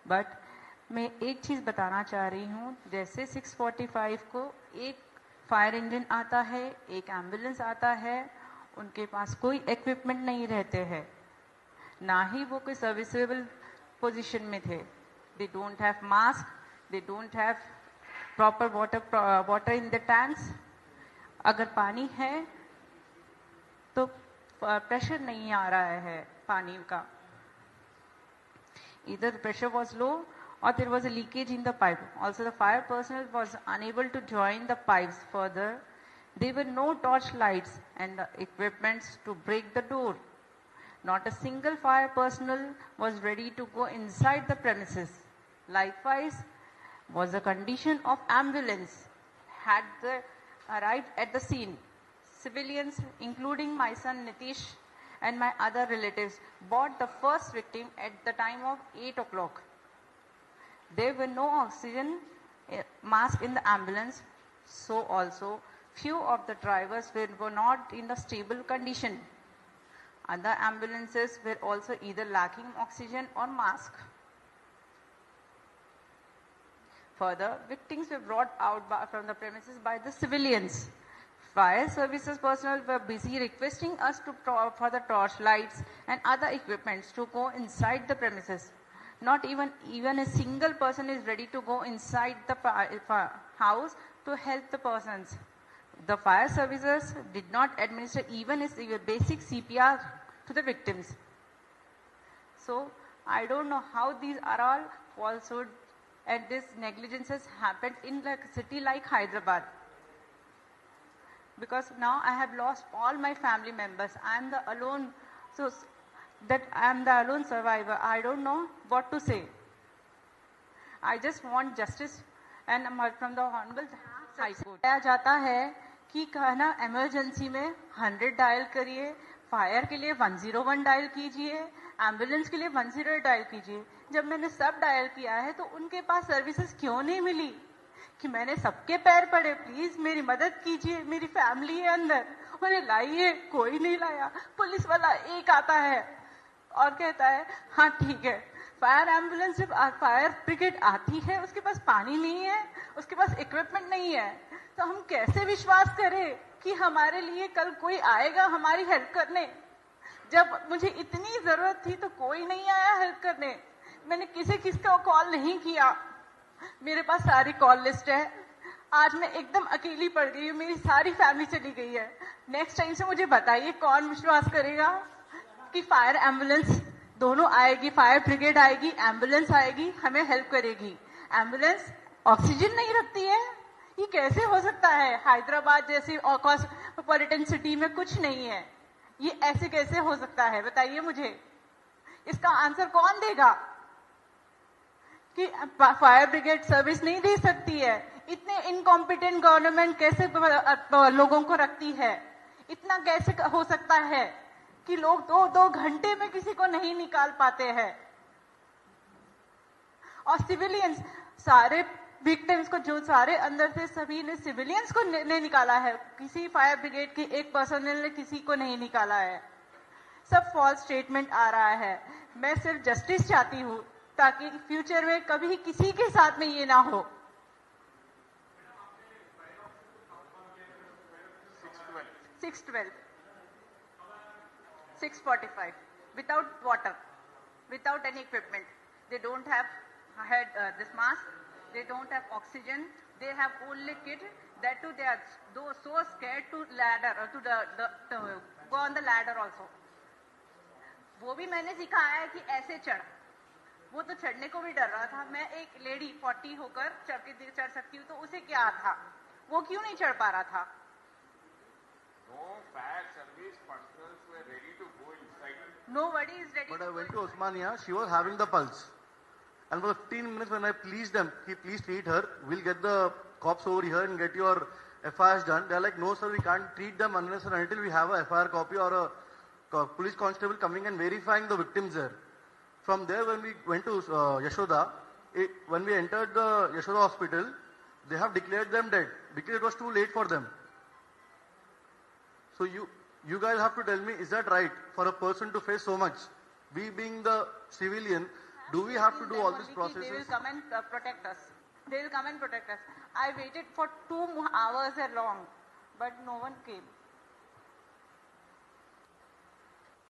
But मैं एक चीज़ बताना चाह रही हूँ, जैसे 6:45 को एक फायर इंजन आता है, एक एम्बुलेंस आता है, उनके पास कोई इक्विपमेंट नहीं रहते हैं, ना ही वो कोई सर्विसेबल पोजीशन में थे. They don't have mask, they don't have proper water in the tanks. अगर पानी है तो प्रेशर नहीं आ रहा है पानी का. Either the pressure was low or there was a leakage in the pipe. Also, the fire personnel was unable to join the pipes further. There were no torch lights and the equipments to break the door. Not a single fire personnel was ready to go inside the premises. Likewise, was the condition of ambulance had arrived at the scene. Civilians, including my son Nitish and my other relatives, brought the first victim at the time of 8 o'clock. There were no oxygen masks in the ambulance, so also few of the drivers were not in a stable condition. Other ambulances were also either lacking oxygen or mask. Further, victims were brought out from the premises by the civilians. Fire services personnel were busy requesting us for the torch lights and other equipments to go inside the premises. Not even a single person is ready to go inside the house to help the persons. The fire services did not administer even a basic CPR to the victims. So I don't know how these are all falsehood and this negligences happened in a city like Hyderabad. Because now I have lost all my family members. I am the alone, so that I am the alone survivor. I don't know what to say. I just want justice and from the Honorable High Court. बताया जाता है कि कहना emergency में 100 dial करिए, fire के लिए 101 dial कीजिए, एम्बुलेंस के लिए 10 डायल कीजिए. जब मैंने सब डायल किया है तो उनके पास सर्विसेज क्यों नहीं मिली? कि मैंने सबके पैर पड़े, प्लीज मेरी मदद कीजिए, मेरी फैमिली है अंदर, उन्हें लाइए. कोई नहीं लाया. पुलिस वाला एक आता है और कहता है हाँ ठीक है. फायर एम्बुलेंस जब फायर ब्रिगेड आती है उसके पास पानी नहीं है, उसके पास इक्विपमेंट नहीं है, तो हम कैसे विश्वास करें कि हमारे लिए कल कोई आएगा हमारी हेल्प करने? जब मुझे इतनी जरूरत थी तो कोई नहीं आया हेल्प करने. मैंने किसको कॉल नहीं किया. मेरे पास सारी कॉल लिस्ट है. आज मैं एकदम अकेली पड़ गई हूँ, मेरी सारी फैमिली चली गई है. नेक्स्ट टाइम से मुझे बताइए कौन विश्वास करेगा कि फायर एम्बुलेंस दोनों आएगी, फायर ब्रिगेड आएगी, एम्बुलेंस आएगी, हमें हेल्प करेगी. एम्बुलेंस ऑक्सीजन नहीं रखती है, ये कैसे हो सकता है? हैदराबाद जैसी कॉस्मोपॉलिटन सिटी में कुछ नहीं है, ये ऐसे कैसे हो सकता है? बताइए मुझे, इसका आंसर कौन देगा कि फायर ब्रिगेड सर्विस नहीं दे सकती है? इतने इनकॉम्पिटेंट गवर्नमेंट कैसे लोगों को रखती है? इतना कैसे हो सकता है कि लोग 2-2 घंटे में किसी को नहीं निकाल पाते हैं? और सिविलियंस, सारे विक्टिम्स को जो सारे अंदर से सभी ने सिविलियंस को ने निकाला है. किसी फायर ब्रिगेड के एक पर्सनल ने किसी को नहीं निकाला है. सब फॉल्स स्टेटमेंट आ रहा है. मैं सिर्फ जस्टिस चाहती हूँ ताकि फ्यूचर में कभी किसी के साथ में ये ना हो. 6:12, 6:45, without water, without any equipment. They don't have had this mask. They don't have oxygen. They have only kit. That too, they are so scared to ladder or to go on the ladder also. वो भी मैंने सिखाया है कि ऐसे चढ़. वो तो चढ़ने को भी डर रहा था. मैं एक लेडी 40 होकर चढ़ सकती हूँ, तो उसे क्या था? वो क्यों नहीं चढ़ पा रहा था? No fire service personnel were ready to go inside. Nobody is ready. But I went to Osmania. She was having the pulse, and for 15 minutes when I pleased them, please treat her. We'll get the cops over here and get your FIRs done. They're like, no sir, we can't treat them unless and until we have a FIR copy or a police constable coming and verifying the victims there. From there, when we went to Yashoda, when we entered the Yashoda hospital, they have declared them dead because it was too late for them. So you guys have to tell me, is that right for a person to face so much? We being the civilian, Do we have to do them all these only कि They will processes? come and protect us. They will come and protect us. I waited for 2 hours along, but no one came.